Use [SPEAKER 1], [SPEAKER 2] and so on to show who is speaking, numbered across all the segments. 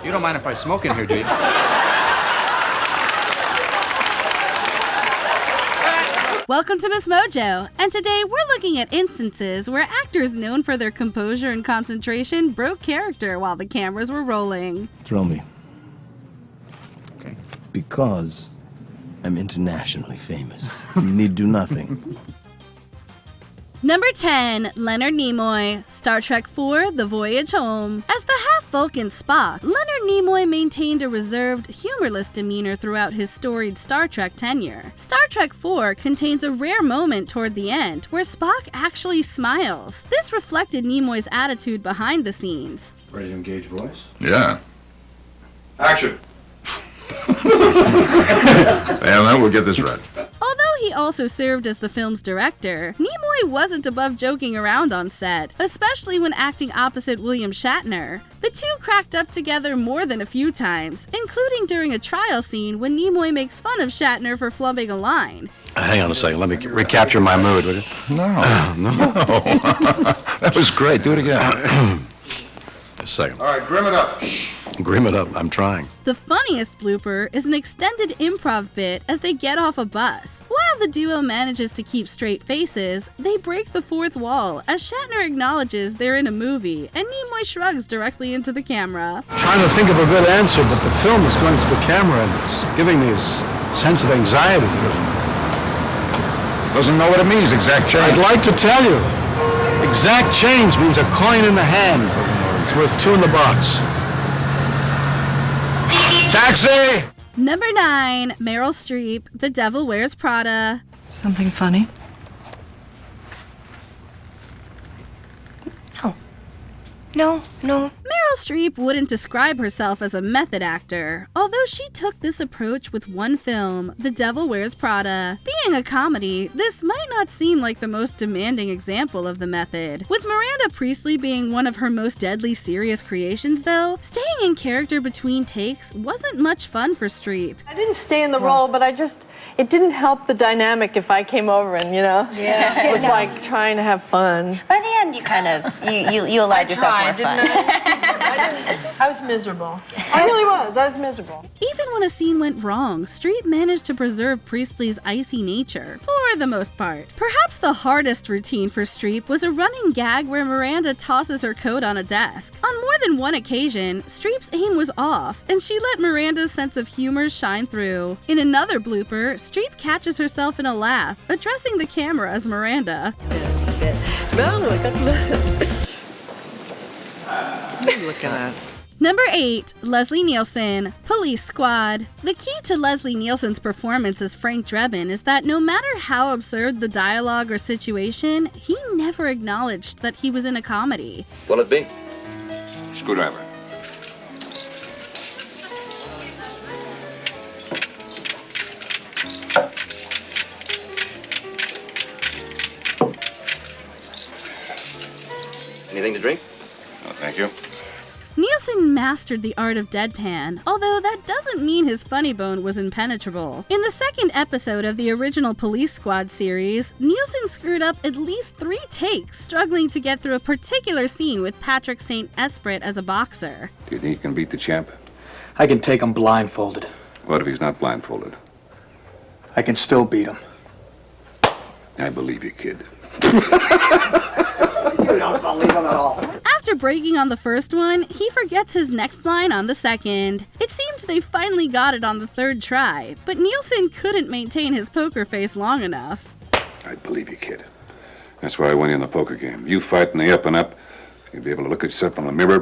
[SPEAKER 1] You don't mind if I smoke in here, do you?
[SPEAKER 2] Welcome to MsMojo, and today we're looking at instances where actors known for their composure and concentration broke character while the cameras were rolling.
[SPEAKER 3] Thrill me.
[SPEAKER 1] Okay.
[SPEAKER 3] Because I'm internationally famous. You need do nothing.
[SPEAKER 2] Number 10, Leonard Nimoy, Star Trek IV, The Voyage Home. As the half-Vulcan Spock, Leonard Nimoy maintained a reserved, humorless demeanor throughout his storied Star Trek tenure. Star Trek IV contains a rare moment toward the end where Spock actually smiles. This reflected Nimoy's attitude behind the scenes.
[SPEAKER 1] Ready to engage voice?
[SPEAKER 4] Yeah.
[SPEAKER 1] Action!
[SPEAKER 4] And then we'll get this right.
[SPEAKER 2] Although he also served as the film's director, Nimoy wasn't above joking around on set, especially when acting opposite William Shatner. The two cracked up together more than a few times, including during a trial scene when Nimoy makes fun of Shatner for flubbing a line.
[SPEAKER 5] Hang on a second, let me recapture my mood, would you?
[SPEAKER 4] No. That was great. Do it again.
[SPEAKER 5] A second.
[SPEAKER 4] All right, grim it up.
[SPEAKER 5] Grim it up, I'm trying.
[SPEAKER 2] The funniest blooper is an extended improv bit as they get off a bus. While the duo manages to keep straight faces, they break the fourth wall as Shatner acknowledges they're in a movie and Nimoy shrugs directly into the camera.
[SPEAKER 5] Trying to think of a good answer, but the film is going to the camera and it's giving me a sense of anxiety.
[SPEAKER 4] Doesn't know what it means, exact change.
[SPEAKER 5] I'd like to tell you. Exact change means a coin in the hand. It's worth 2 in the box. Taxi!
[SPEAKER 2] Number 9, Meryl Streep, The Devil Wears Prada.
[SPEAKER 6] Something funny? No.
[SPEAKER 2] Meryl Streep wouldn't describe herself as a method actor, although she took this approach with one film, The Devil Wears Prada. Being a comedy, this might not seem like the most demanding example of the method. With Miranda Priestley being one of her most deadly serious creations though, staying in character between takes wasn't much fun for Streep.
[SPEAKER 7] I didn't stay in the role, but it didn't help the dynamic if I came over and, it was like trying to have fun.
[SPEAKER 8] By the end, you kind of, you allowed yourself more fun.
[SPEAKER 7] I was miserable. I really was. I was miserable.
[SPEAKER 2] Even when a scene went wrong, Streep managed to preserve Priestley's icy nature, for the most part. Perhaps the hardest routine for Streep was a running gag where Miranda tosses her coat on a desk. On more than one occasion, Streep's aim was off, and she let Miranda's sense of humor shine through. In another blooper, Streep catches herself in a laugh, addressing the camera as Miranda.
[SPEAKER 6] What are you looking at?
[SPEAKER 2] Number 8, Leslie Nielsen, Police Squad. The key to Leslie Nielsen's performance as Frank Drebin is that no matter how absurd the dialogue or situation, he never acknowledged that he was in a comedy.
[SPEAKER 9] Will it be?
[SPEAKER 4] Screwdriver.
[SPEAKER 9] Anything to drink?
[SPEAKER 4] No, thank you.
[SPEAKER 2] Nielsen mastered the art of deadpan, although that doesn't mean his funny bone was impenetrable. In the second episode of the original Police Squad series, Nielsen screwed up at least 3 takes struggling to get through a particular scene with Patrick St. Esprit as a boxer.
[SPEAKER 1] Do you think you can beat the champ?
[SPEAKER 10] I can take him blindfolded.
[SPEAKER 1] What if he's not blindfolded?
[SPEAKER 10] I can still beat him.
[SPEAKER 1] I believe you, kid.
[SPEAKER 10] You don't believe him at all.
[SPEAKER 2] After breaking on the first one, he forgets his next line on the second. It seems they finally got it on the third try, but Nielsen couldn't maintain his poker face long enough.
[SPEAKER 1] I believe you, kid. That's why I won you in the poker game. You fight in the up and up, you'll be able to look at yourself in the mirror.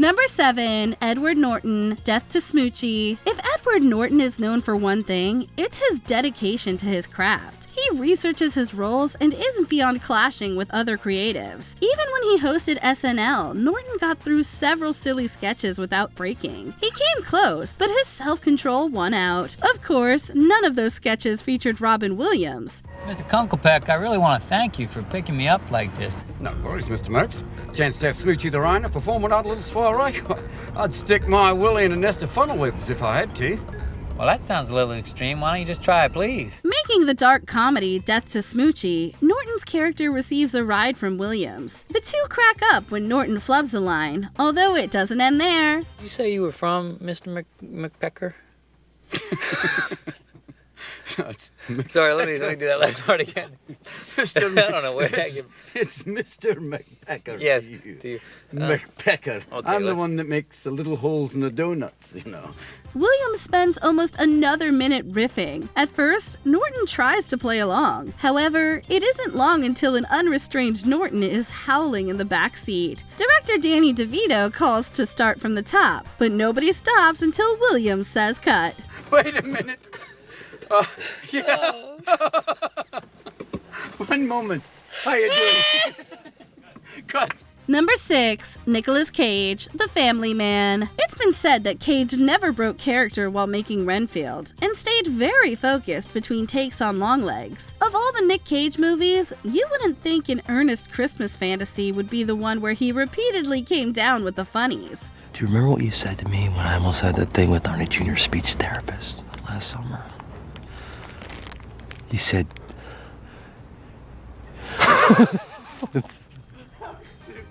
[SPEAKER 2] Number 7, Edward Norton, Death to Smoochie. If Edward Norton is known for one thing, it's his dedication to his craft. He researches his roles and isn't beyond clashing with other creatives. Even when he hosted SNL, Norton got through several silly sketches without breaking. He came close, but his self-control won out. Of course, none of those sketches featured Robin Williams.
[SPEAKER 11] Mr. Kunkelpeck, I really want to thank you for picking me up like this.
[SPEAKER 12] No worries, Mr. Mopes. Chance to have Smoochie the Rhino perform without a little soiree. I'd stick my willy in a nest of funnel whippers if I had to.
[SPEAKER 11] Well, that sounds a little extreme. Why don't you just try it, please?
[SPEAKER 2] Making the dark comedy Death to Smoochie, Norton's character receives a ride from Williams. The two crack up when Norton flubs a line, although it doesn't end there.
[SPEAKER 11] You say you were from Mr. McPecker? Sorry, let me do that last part again.
[SPEAKER 12] Mr.
[SPEAKER 11] I don't know where that came.
[SPEAKER 12] It's Mr. McPecker.
[SPEAKER 11] Yes.
[SPEAKER 12] McPecker.
[SPEAKER 11] Okay,
[SPEAKER 12] I'm the one that makes the little holes in the donuts, you know.
[SPEAKER 2] Williams spends almost another minute riffing. At first, Norton tries to play along. However, it isn't long until an unrestrained Norton is howling in the back seat. Director Danny DeVito calls to start from the top, but nobody stops until Williams says cut.
[SPEAKER 12] Wait a minute. Yeah. One moment. How you doing? Cut.
[SPEAKER 2] Number 6, Nicolas Cage, the family man. It's been said that Cage never broke character while making Renfield, and stayed very focused between takes on Longlegs. Of all the Nick Cage movies, you wouldn't think an earnest Christmas fantasy would be the one where he repeatedly came down with the funnies.
[SPEAKER 3] Do you remember what you said to me when I almost had that thing with Arnie Jr.'s speech therapist last summer? You said...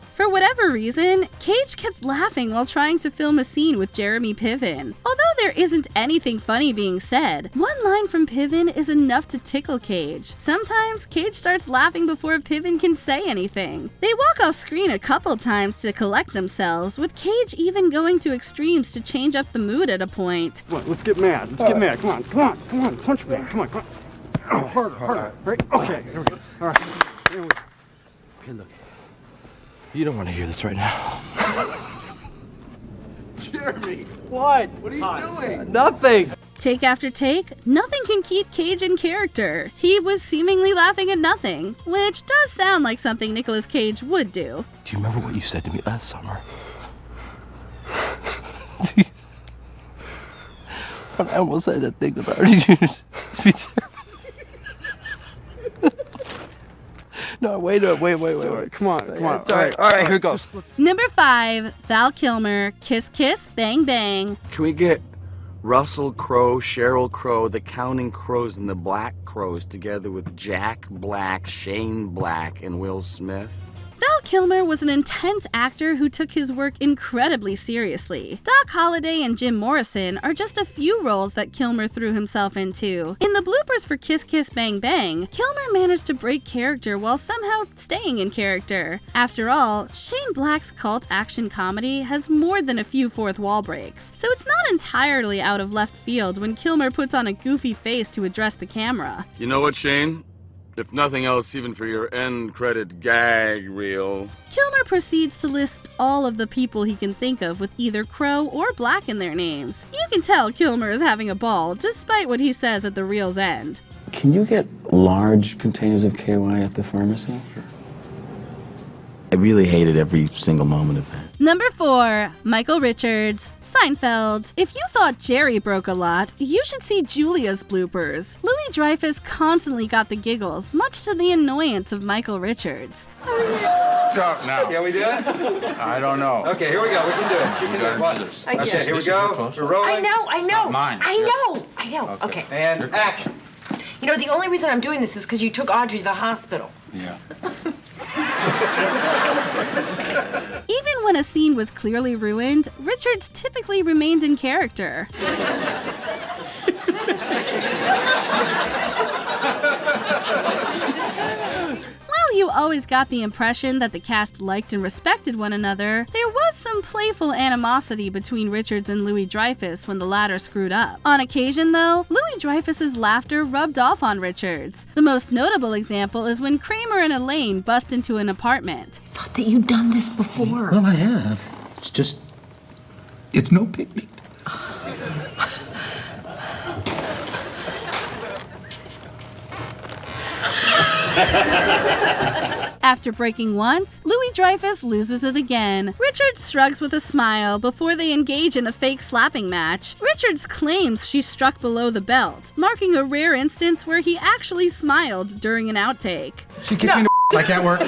[SPEAKER 2] For whatever reason, Cage kept laughing while trying to film a scene with Jeremy Piven. Although there isn't anything funny being said, one line from Piven is enough to tickle Cage. Sometimes, Cage starts laughing before Piven can say anything. They walk off screen a couple times to collect themselves, with Cage even going to extremes to change up the mood at a point.
[SPEAKER 5] Come on, let's get mad. Let's get mad. Come on, punch me. Come on. Oh, harder. Right? Okay, here we go. All right. Here we go.
[SPEAKER 3] Okay, look. You don't want to hear this right now.
[SPEAKER 12] Jeremy, what? What are you doing?
[SPEAKER 3] Nothing!
[SPEAKER 2] Take after take, nothing can keep Cage in character. He was seemingly laughing at nothing, which does sound like something Nicolas Cage would do.
[SPEAKER 3] Do you remember what you said to me last summer? When I almost had that thing with Arnie Jr.'s speech therapist. No, wait.
[SPEAKER 5] Come on.
[SPEAKER 3] All right, here goes.
[SPEAKER 2] Number 5, Val Kilmer, Kiss Kiss Bang Bang.
[SPEAKER 9] Can we get Russell Crowe, Sheryl Crow, the Counting Crows, and the Black Crows together with Jack Black, Shane Black, and Will Smith?
[SPEAKER 2] Val Kilmer was an intense actor who took his work incredibly seriously. Doc Holliday and Jim Morrison are just a few roles that Kilmer threw himself into. In the bloopers for Kiss Kiss Bang Bang, Kilmer managed to break character while somehow staying in character. After all, Shane Black's cult action comedy has more than a few fourth wall breaks, so it's not entirely out of left field when Kilmer puts on a goofy face to address the camera.
[SPEAKER 9] You know what, Shane? If nothing else, even for your end credit gag reel.
[SPEAKER 2] Kilmer proceeds to list all of the people he can think of with either Crow or Black in their names. You can tell Kilmer is having a ball, despite what he says at the reel's end.
[SPEAKER 13] Can you get large containers of KY at the pharmacy? I really hated every single moment of that.
[SPEAKER 2] Number 4, Michael Richards, Seinfeld. If you thought Jerry broke a lot, you should see Julia's bloopers. Louis Dreyfus constantly got the giggles, much to the annoyance of Michael Richards.
[SPEAKER 4] Talk now.
[SPEAKER 10] Can we do it?
[SPEAKER 4] I don't know.
[SPEAKER 10] Okay, here we go. We can do it. You can do it. Watch this. Okay, here we go. We're rolling.
[SPEAKER 6] I know.
[SPEAKER 4] Mine.
[SPEAKER 6] I know. Okay.
[SPEAKER 10] And action.
[SPEAKER 6] You know, the only reason I'm doing this is because you took Audrey to the hospital.
[SPEAKER 4] Yeah.
[SPEAKER 2] Even when a scene was clearly ruined, Richards typically remained in character. While you always got the impression that the cast liked and respected one another, there was some playful animosity between Richards and Louis Dreyfus when the latter screwed up. On occasion, though, Louis Dreyfus's laughter rubbed off on Richards. The most notable example is when Kramer and Elaine bust into an apartment.
[SPEAKER 6] I thought that you'd done this before.
[SPEAKER 4] Well, I have. It's no picnic.
[SPEAKER 2] After breaking once, Louis Dreyfus loses it again. Richards shrugs with a smile before they engage in a fake slapping match. Richards claims she struck below the belt, marking a rare instance where he actually smiled during an outtake.
[SPEAKER 4] She kicked me in the I can't work.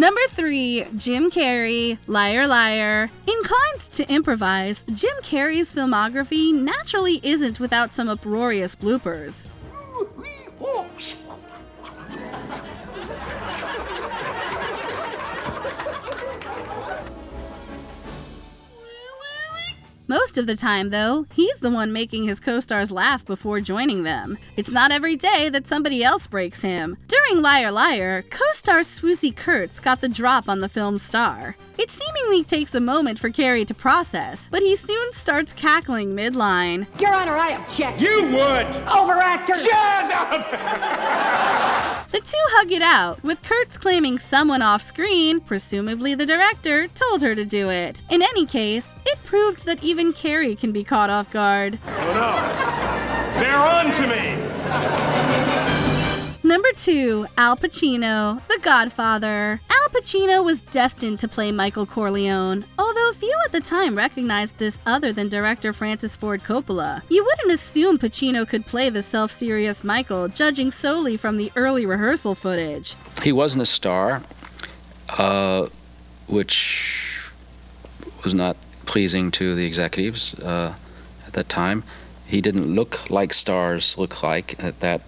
[SPEAKER 2] Number 3, Jim Carrey, Liar Liar. Inclined to improvise, Jim Carrey's filmography naturally isn't without some uproarious bloopers. Most of the time, though, he's the one making his co-stars laugh before joining them. It's not every day that somebody else breaks him. During Liar Liar, co-star Swoosie Kurtz got the drop on the film's star. It seemingly takes a moment for Carrey to process, but he soon starts cackling mid-line.
[SPEAKER 12] Your Honor, I object.
[SPEAKER 5] You would!
[SPEAKER 12] Overactor!
[SPEAKER 5] Shut up!
[SPEAKER 2] The two hug it out, with Kurtz claiming someone off-screen, presumably the director, told her to do it. In any case, it proved that even Carrey can be caught off guard.
[SPEAKER 5] Oh no! They're on to me!
[SPEAKER 2] Number 2, Al Pacino, The Godfather. Al Pacino was destined to play Michael Corleone, although few at the time recognized this other than director Francis Ford Coppola. You wouldn't assume Pacino could play the self-serious Michael, judging solely from the early rehearsal footage.
[SPEAKER 14] He wasn't a star, which was not pleasing to the executives at that time. He didn't look like stars look like at that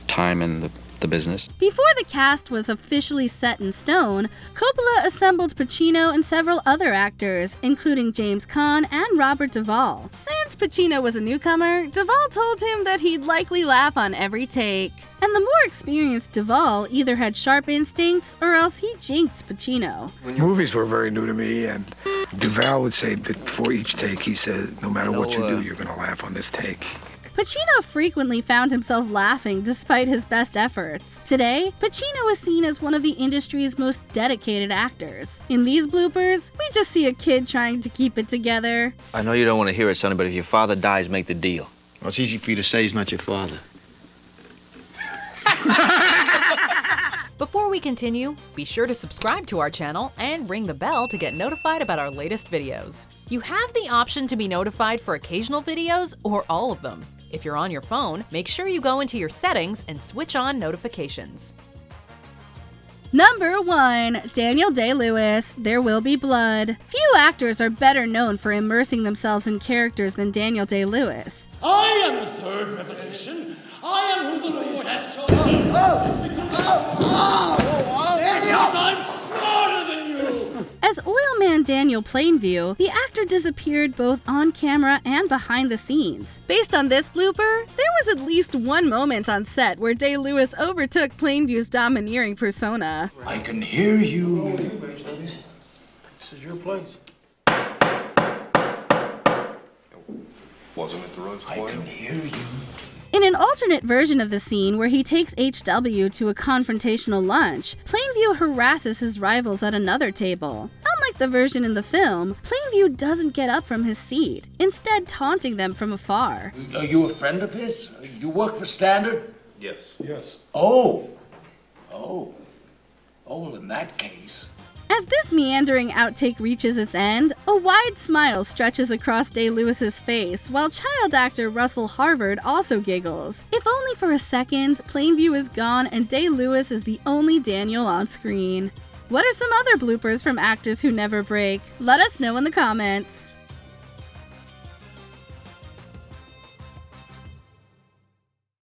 [SPEAKER 14] time in the business.
[SPEAKER 2] Before the cast was officially set in stone, Coppola assembled Pacino and several other actors, including James Caan and Robert Duvall. Since Pacino was a newcomer, Duvall told him that he'd likely laugh on every take. And the more experienced Duvall either had sharp instincts or else he jinxed Pacino.
[SPEAKER 15] Movies were very new to me, and Duvall would say before each take, he said, no matter what you do, you're going to laugh on this take.
[SPEAKER 2] Pacino frequently found himself laughing despite his best efforts. Today, Pacino is seen as one of the industry's most dedicated actors. In these bloopers, we just see a kid trying to keep it together.
[SPEAKER 10] I know you don't want to hear it, Sonny, but if your father dies, make the deal.
[SPEAKER 3] Well, it's easy for you to say he's not your father.
[SPEAKER 16] Before we continue, be sure to subscribe to our channel and ring the bell to get notified about our latest videos. You have the option to be notified for occasional videos or all of them. If you're on your phone, make sure you go into your settings and switch on notifications.
[SPEAKER 2] Number 1, Daniel Day-Lewis, There Will Be Blood. Few actors are better known for immersing themselves in characters than Daniel Day-Lewis.
[SPEAKER 12] I am the third revelation. I am who the Lord has chosen. Because I'm smarter than you.
[SPEAKER 2] As Oilman Daniel Plainview, the actor disappeared both on camera and behind the scenes. Based on this blooper, there was at least one moment on set where Day-Lewis overtook Plainview's domineering persona.
[SPEAKER 12] I can hear you. This is your place.
[SPEAKER 10] Wasn't it the roast
[SPEAKER 12] I can hear you.
[SPEAKER 2] In an alternate version of the scene where he takes HW to a confrontational lunch, Plainview harasses his rivals at another table. Unlike the version in the film, Plainview doesn't get up from his seat, instead taunting them from afar.
[SPEAKER 12] Are you a friend of his? You work for Standard?
[SPEAKER 10] Yes.
[SPEAKER 12] Yes. Oh, well, in that case.
[SPEAKER 2] As this meandering outtake reaches its end, a wide smile stretches across Day-Lewis's face, while child actor Russell Harvard also giggles. If only for a second, Plainview is gone and Day-Lewis is the only Daniel on screen. What are some other bloopers from actors who never break? Let us know in the comments.